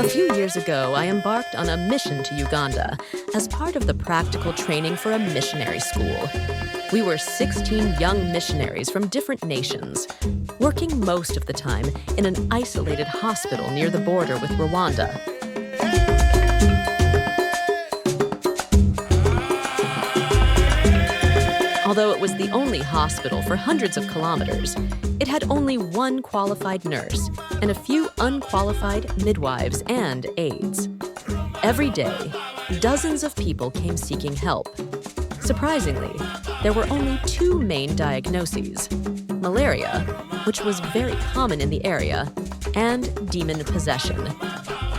few years ago, I embarked on a mission to Uganda as part of the practical training for a missionary school. We were 16 young missionaries from different nations, working most of the time in an isolated hospital near the border with Rwanda. Although it was the only hospital for hundreds of kilometers, it had only one qualified nurse and a few unqualified midwives and aides. Every day, dozens of people came seeking help. Surprisingly, there were only two main diagnoses: malaria, which was very common in the area, and demon possession.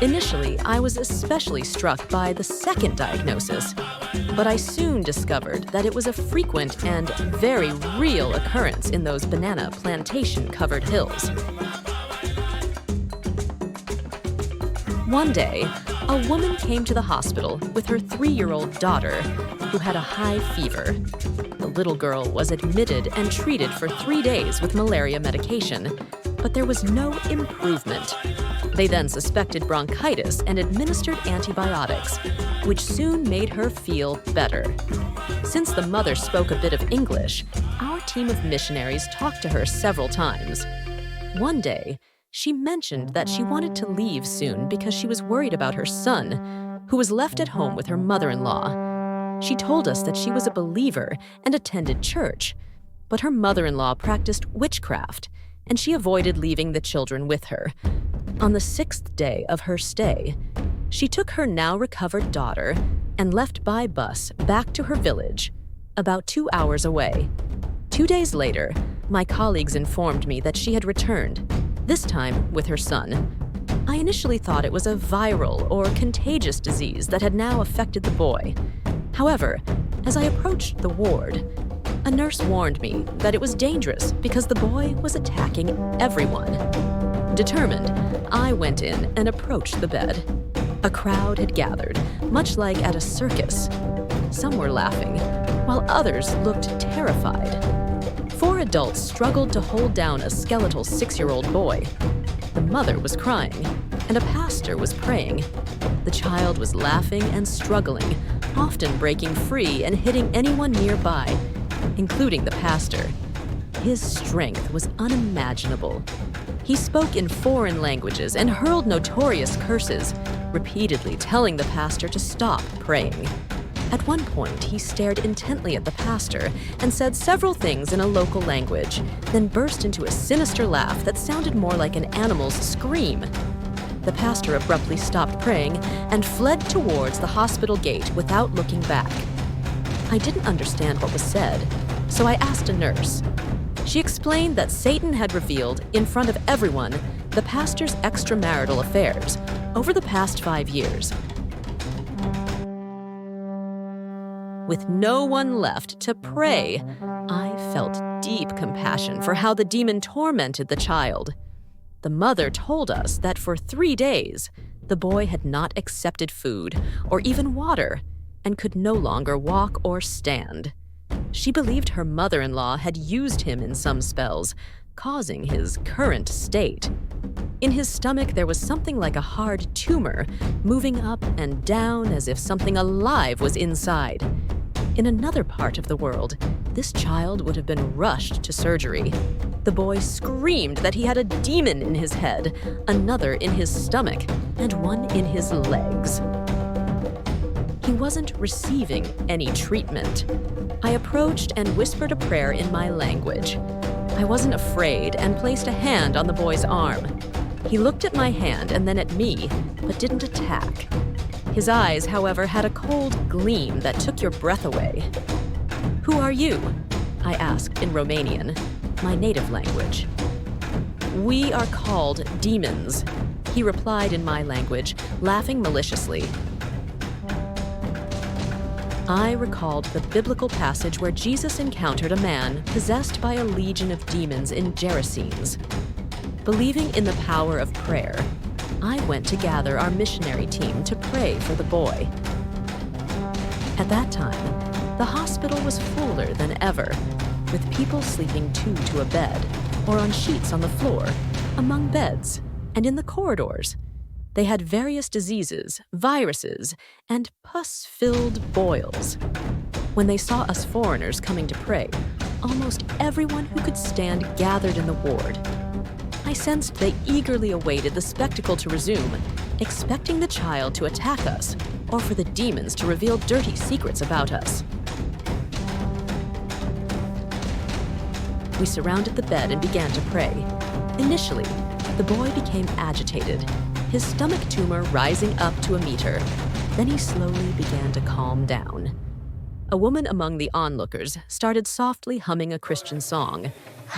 Initially, I was especially struck by the second diagnosis, but I soon discovered that it was a frequent and very real occurrence in those banana plantation-covered hills. One day, a woman came to the hospital with her 3-year-old daughter, who had a high fever. The little girl was admitted and treated for 3 days with malaria medication, but there was no improvement. They then suspected bronchitis and administered antibiotics, which soon made her feel better. Since the mother spoke a bit of English, our team of missionaries talked to her several times. One day, she mentioned that she wanted to leave soon because she was worried about her son, who was left at home with her mother-in-law. She told us that she was a believer and attended church, but her mother-in-law practiced witchcraft, and she avoided leaving the children with her. On the 6th day of her stay, she took her now-recovered daughter and left by bus back to her village, about 2 hours away. 2 days later, my colleagues informed me that she had returned, this time with her son. I initially thought it was a viral or contagious disease that had now affected the boy. However, as I approached the ward, a nurse warned me that it was dangerous because the boy was attacking everyone. Determined, I went in and approached the bed. A crowd had gathered, much like at a circus. Some were laughing, while others looked terrified. 4 adults struggled to hold down a skeletal 6-year-old boy. The mother was crying, and a pastor was praying. The child was laughing and struggling, often breaking free and hitting anyone nearby, including the pastor. His strength was unimaginable. He spoke in foreign languages and hurled notorious curses, repeatedly telling the pastor to stop praying. At one point, he stared intently at the pastor and said several things in a local language, then burst into a sinister laugh that sounded more like an animal's scream. The pastor abruptly stopped praying and fled towards the hospital gate without looking back. I didn't understand what was said, so I asked a nurse. She explained that Satan had revealed, in front of everyone, the pastor's extramarital affairs over the past 5 years. With no one left to pray, I felt deep compassion for how the demon tormented the child. The mother told us that for 3 days, the boy had not accepted food or even water and could no longer walk or stand. She believed her mother-in-law had used him in some spells, causing his current state. In his stomach, there was something like a hard tumor, moving up and down as if something alive was inside. In another part of the world, this child would have been rushed to surgery. The boy screamed that he had a demon in his head, another in his stomach, and one in his legs. He wasn't receiving any treatment. I approached and whispered a prayer in my language. I wasn't afraid and placed a hand on the boy's arm. He looked at my hand and then at me, but didn't attack. His eyes, however, had a cold gleam that took your breath away. "Who are you?" I asked in Romanian, my native language. "We are called demons," he replied in my language, laughing maliciously. I recalled the biblical passage where Jesus encountered a man possessed by a legion of demons in Gerasenes. Believing in the power of prayer, I went to gather our missionary team to pray for the boy. At that time, the hospital was fuller than ever, with people sleeping 2 to a bed, or on sheets on the floor, among beds, and in the corridors. They had various diseases, viruses, and pus-filled boils. When they saw us foreigners coming to pray, almost everyone who could stand gathered in the ward. I sensed they eagerly awaited the spectacle to resume, expecting the child to attack us or for the demons to reveal dirty secrets about us. We surrounded the bed and began to pray. Initially, the boy became agitated, his stomach tumor rising up to 1 meter. Then he slowly began to calm down. A woman among the onlookers started softly humming a Christian song.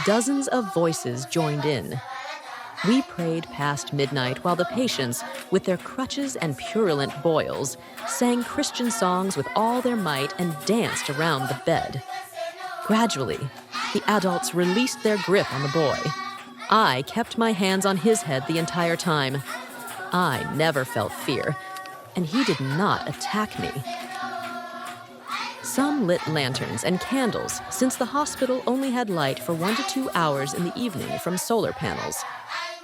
Dozens of voices joined in. We prayed past midnight while the patients, with their crutches and purulent boils, sang Christian songs with all their might and danced around the bed. Gradually, the adults released their grip on the boy. I kept my hands on his head the entire time. I never felt fear, and he did not attack me. Some lit lanterns and candles, since the hospital only had light for 1 to 2 hours in the evening from solar panels.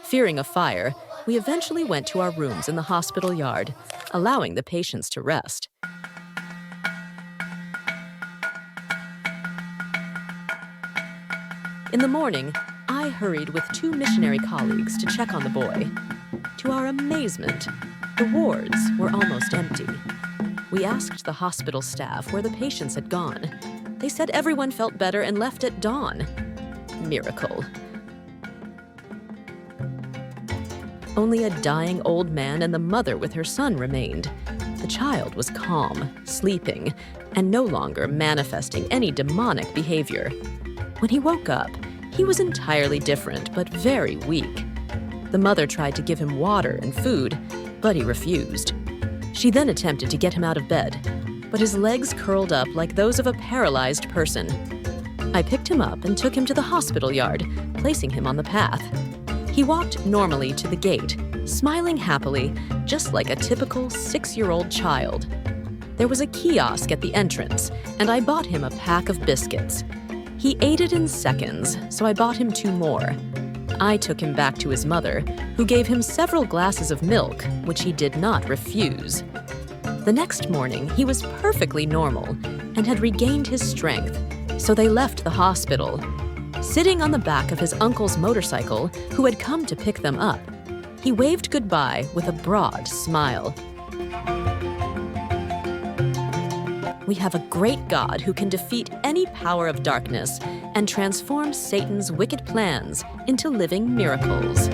Fearing a fire, we eventually went to our rooms in the hospital yard, allowing the patients to rest. In the morning, I hurried with 2 missionary colleagues to check on the boy. To our amazement, the wards were almost empty. We asked the hospital staff where the patients had gone. They said everyone felt better and left at dawn. Miracle. Only a dying old man and the mother with her son remained. The child was calm, sleeping, and no longer manifesting any demonic behavior. When he woke up, he was entirely different but very weak. The mother tried to give him water and food, but he refused. She then attempted to get him out of bed, but his legs curled up like those of a paralyzed person. I picked him up and took him to the hospital yard, placing him on the path. He walked normally to the gate, smiling happily, just like a typical 6-year-old child. There was a kiosk at the entrance, and I bought him a pack of biscuits. He ate it in seconds, so I bought him 2 more. I took him back to his mother, who gave him several glasses of milk, which he did not refuse. The next morning, he was perfectly normal and had regained his strength, so they left the hospital. Sitting on the back of his uncle's motorcycle, who had come to pick them up, he waved goodbye with a broad smile. We have a great God who can defeat any power of darkness and transform Satan's wicked plans into living miracles.